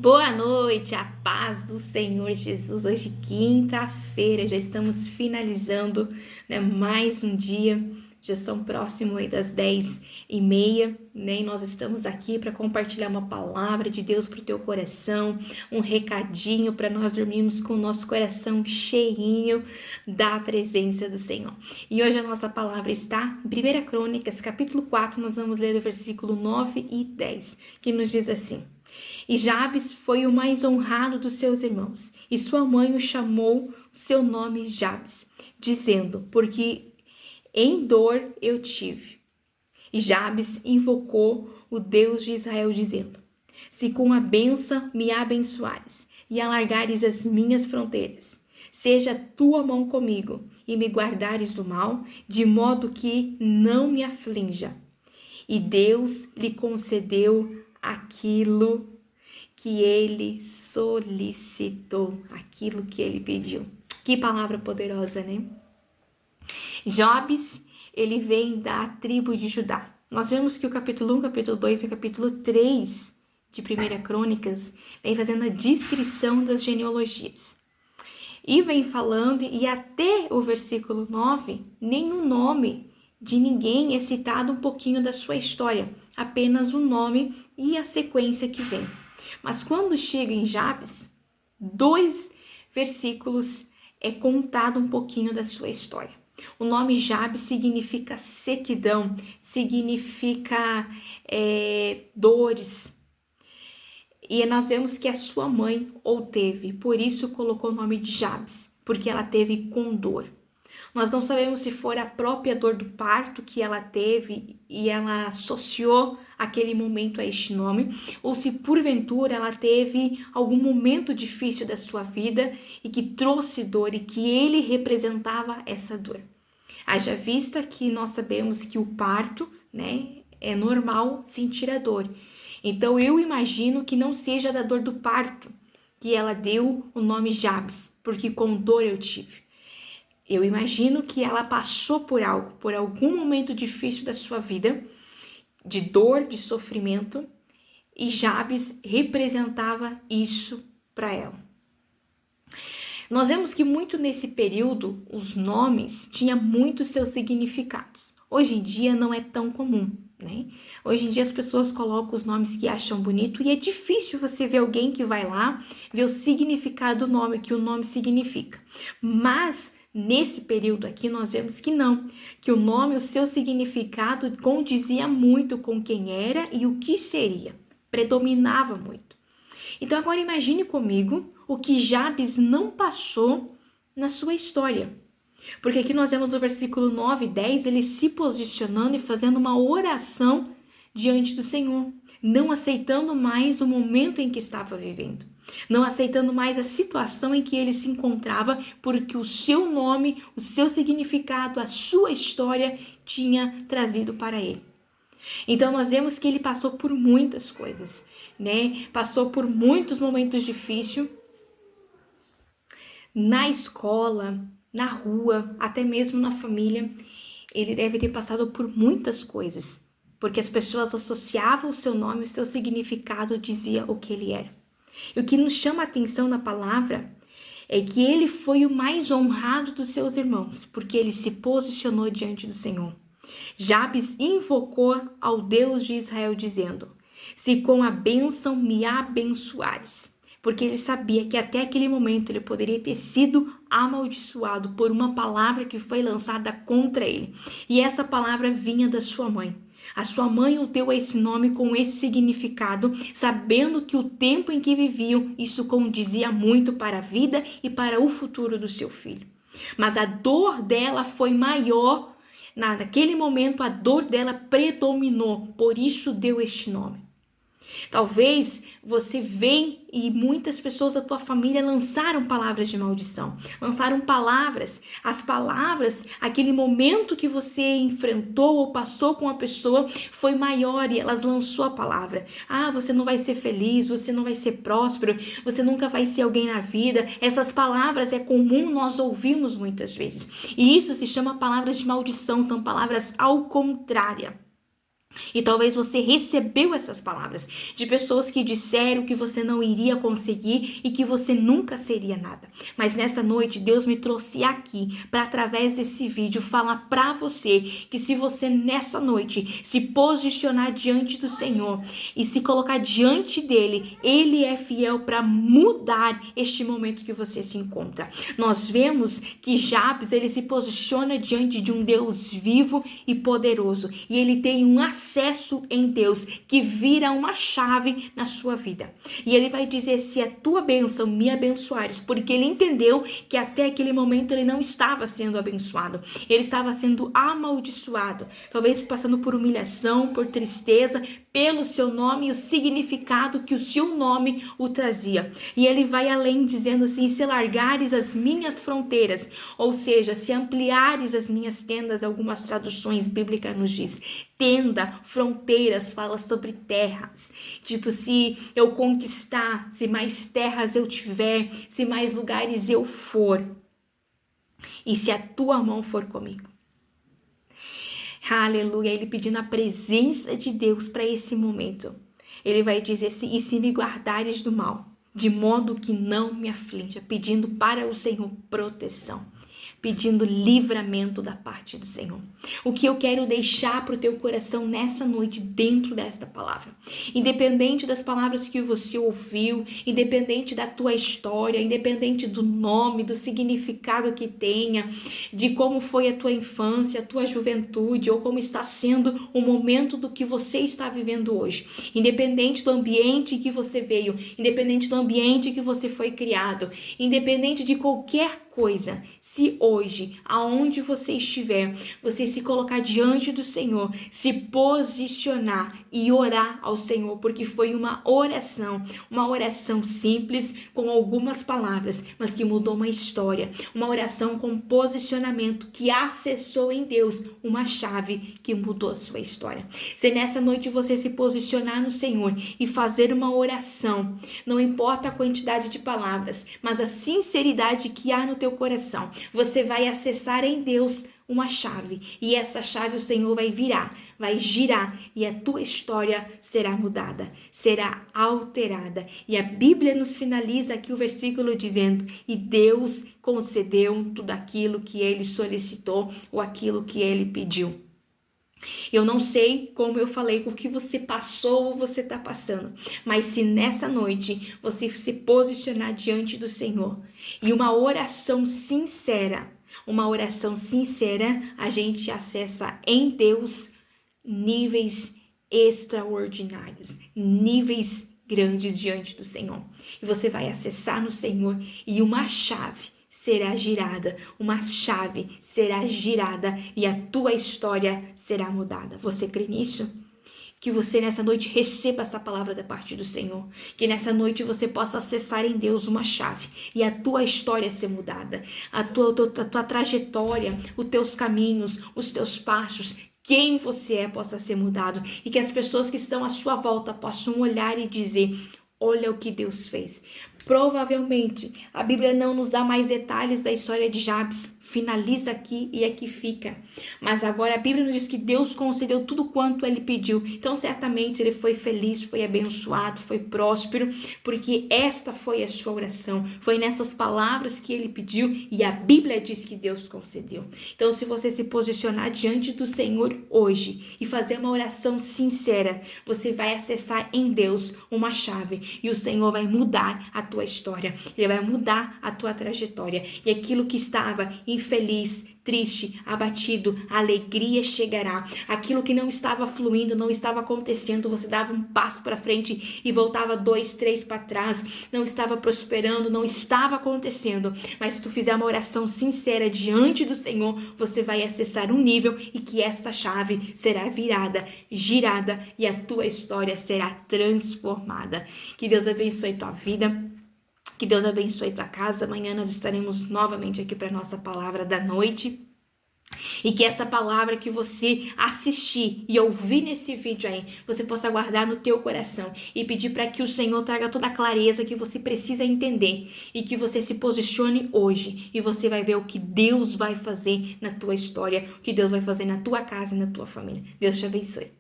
Boa noite, a paz do Senhor Jesus. Hoje, quinta-feira, já estamos finalizando, mais um dia. Já são próximo aí das 10h30, E nós estamos aqui para compartilhar uma palavra de Deus para o teu coração, um recadinho para nós dormirmos com o nosso coração cheinho da presença do Senhor. E hoje a nossa palavra está em 1 Crônicas, capítulo 4, nós vamos ler o versículo 9 e 10, que nos diz assim: E Jabes foi o mais honrado dos seus irmãos, e sua mãe o chamou seu nome Jabes, dizendo: porque em dor eu tive. E Jabes invocou o Deus de Israel, dizendo: se com a bênção me abençoares e alargares as minhas fronteiras, seja tua mão comigo e me guardares do mal, de modo que não me aflinja. E Deus lhe concedeu aquilo que ele solicitou, aquilo que ele pediu. Que palavra poderosa, né? Jabes, ele vem da tribo de Judá. Nós vemos que o capítulo 1, capítulo 2 e o capítulo 3 de 1 Crônicas vem fazendo a descrição das genealogias. E vem falando, e até o versículo 9, nenhum nome de ninguém é citado um pouquinho da sua história, apenas o nome e a sequência que vem. Mas quando chega em Jabes, 2 versículos é contado um pouquinho da sua história. O nome Jabes significa sequidão, significa dores. E nós vemos que a sua mãe o teve, por isso colocou o nome de Jabes, porque ela teve com dor. Nós não sabemos se for a própria dor do parto que ela teve e ela associou aquele momento a este nome, ou se porventura ela teve algum momento difícil da sua vida e que trouxe dor e que ele representava essa dor. Haja vista que nós sabemos que o parto, é normal sentir a dor. Então eu imagino que não seja da dor do parto que ela deu o nome Jabes, porque com dor eu tive. Eu imagino que ela passou por algo, por algum momento difícil da sua vida, de dor, de sofrimento, e Jabes representava isso para ela. Nós vemos que muito nesse período, os nomes tinham muitos seus significados. Hoje em dia não é tão comum, Hoje em dia as pessoas colocam os nomes que acham bonito e é difícil você ver alguém que vai lá ver o significado do nome, que o nome significa. Mas nesse período aqui nós vemos que não, que o nome, o seu significado condizia muito com quem era e o que seria, predominava muito. Então agora imagine comigo o que Jabes não passou na sua história. Porque aqui nós vemos o versículo 9 e 10, ele se posicionando e fazendo uma oração diante do Senhor, não aceitando mais o momento em que estava vivendo, não aceitando mais a situação em que ele se encontrava, porque o seu nome, o seu significado, a sua história tinha trazido para ele. Então nós vemos que ele passou por muitas coisas, Passou por muitos momentos difíceis, na escola, na rua, até mesmo na família. Ele deve ter passado por muitas coisas, porque as pessoas associavam o seu nome, o seu significado dizia o que ele era. E o que nos chama a atenção na palavra é que ele foi o mais honrado dos seus irmãos, porque ele se posicionou diante do Senhor. Jabes invocou ao Deus de Israel, dizendo: se com a bênção me abençoares. Porque ele sabia que até aquele momento ele poderia ter sido amaldiçoado por uma palavra que foi lançada contra ele. E essa palavra vinha da sua mãe. A sua mãe o deu esse nome com esse significado, sabendo que o tempo em que viviam, isso condizia muito para a vida e para o futuro do seu filho. Mas a dor dela foi maior. Naquele momento, a dor dela predominou, por isso deu este nome. Talvez você venha e muitas pessoas da tua família lançaram palavras de maldição, lançaram palavras, as palavras, aquele momento que você enfrentou ou passou com a pessoa foi maior e elas lançou a palavra. Você não vai ser feliz, você não vai ser próspero, você nunca vai ser alguém na vida. Essas palavras é comum, nós ouvimos muitas vezes. E isso se chama palavras de maldição, são palavras ao contrário. E talvez você recebeu essas palavras de pessoas que disseram que você não iria conseguir e que você nunca seria nada. Mas nessa noite Deus me trouxe aqui para, através desse vídeo, falar para você que se você nessa noite se posicionar diante do Senhor e se colocar diante dele, ele é fiel para mudar este momento que você se encontra. Nós vemos que Jabes, ele se posiciona diante de um Deus vivo e poderoso, e ele tem um acesso em Deus que vira uma chave na sua vida. E ele vai dizer: se a tua bênção me abençoares, porque ele entendeu que até aquele momento ele não estava sendo abençoado, ele estava sendo amaldiçoado, talvez passando por humilhação, por tristeza, pelo seu nome e o significado que o seu nome o trazia. E ele vai além, dizendo assim: se largares as minhas fronteiras, ou seja, se ampliares as minhas tendas, algumas traduções bíblicas nos diz tenda, fronteiras, fala sobre terras. Tipo, se eu conquistar, se mais terras eu tiver, se mais lugares eu for, e se a tua mão for comigo. Aleluia, ele pedindo a presença de Deus para esse momento. Ele vai dizer assim: e se me guardares do mal, de modo que não me aflinja, pedindo para o Senhor proteção, pedindo livramento da parte do Senhor. O que eu quero deixar para o teu coração nessa noite, dentro desta palavra, independente das palavras que você ouviu, independente da tua história, independente do nome, do significado que tenha, de como foi a tua infância, a tua juventude, ou como está sendo o momento do que você está vivendo hoje, independente do ambiente que você veio, independente do ambiente que você foi criado, independente de qualquer coisa, se hoje, aonde você estiver, você se colocar diante do Senhor, se posicionar e orar ao Senhor, porque foi uma oração simples, com algumas palavras, mas que mudou uma história, uma oração com posicionamento que acessou em Deus uma chave que mudou a sua história. Se nessa noite você se posicionar no Senhor e fazer uma oração, não importa a quantidade de palavras, mas a sinceridade que há no teu coração, você vai acessar em Deus uma chave, e essa chave o Senhor vai virar, vai girar, e a tua história será mudada, será alterada. E a Bíblia nos finaliza aqui o versículo dizendo: e Deus concedeu tudo aquilo que ele solicitou, ou aquilo que ele pediu. Eu não sei, como eu falei, o que você passou ou você está passando, mas se nessa noite você se posicionar diante do Senhor e uma oração sincera, a gente acessa em Deus níveis extraordinários, níveis grandes diante do Senhor. E você vai acessar no Senhor e uma chave será girada, e a tua história será mudada. Você crê nisso? Que você nessa noite receba essa palavra da parte do Senhor, que nessa noite você possa acessar em Deus uma chave e a tua história ser mudada, a tua trajetória, os teus caminhos, os teus passos, quem você é possa ser mudado, e que as pessoas que estão à sua volta possam olhar e dizer: olha o que Deus fez. Provavelmente a Bíblia não nos dá mais detalhes da história de Jabes, finaliza aqui e aqui fica. Mas agora a Bíblia nos diz que Deus concedeu tudo quanto ele pediu. Então certamente ele foi feliz, foi abençoado, foi próspero, porque esta foi a sua oração. Foi nessas palavras que ele pediu e a Bíblia diz que Deus concedeu. Então se você se posicionar diante do Senhor hoje e fazer uma oração sincera, você vai acessar em Deus uma chave e o Senhor vai mudar a tua história. Ele vai mudar a tua trajetória. E aquilo que estava infeliz, triste, abatido, a alegria chegará. Aquilo que não estava fluindo, não estava acontecendo, você dava um passo para frente e voltava 2, 3 para trás, não estava prosperando, não estava acontecendo, mas se tu fizer uma oração sincera diante do Senhor, você vai acessar um nível e que esta chave será virada, girada e a tua história será transformada. Que Deus abençoe tua vida. Que Deus abençoe tua casa. Amanhã nós estaremos novamente aqui para nossa palavra da noite. E que essa palavra que você assistir e ouvir nesse vídeo aí, você possa guardar no teu coração e pedir para que o Senhor traga toda a clareza que você precisa entender e que você se posicione hoje e você vai ver o que Deus vai fazer na tua história, o que Deus vai fazer na tua casa e na tua família. Deus te abençoe.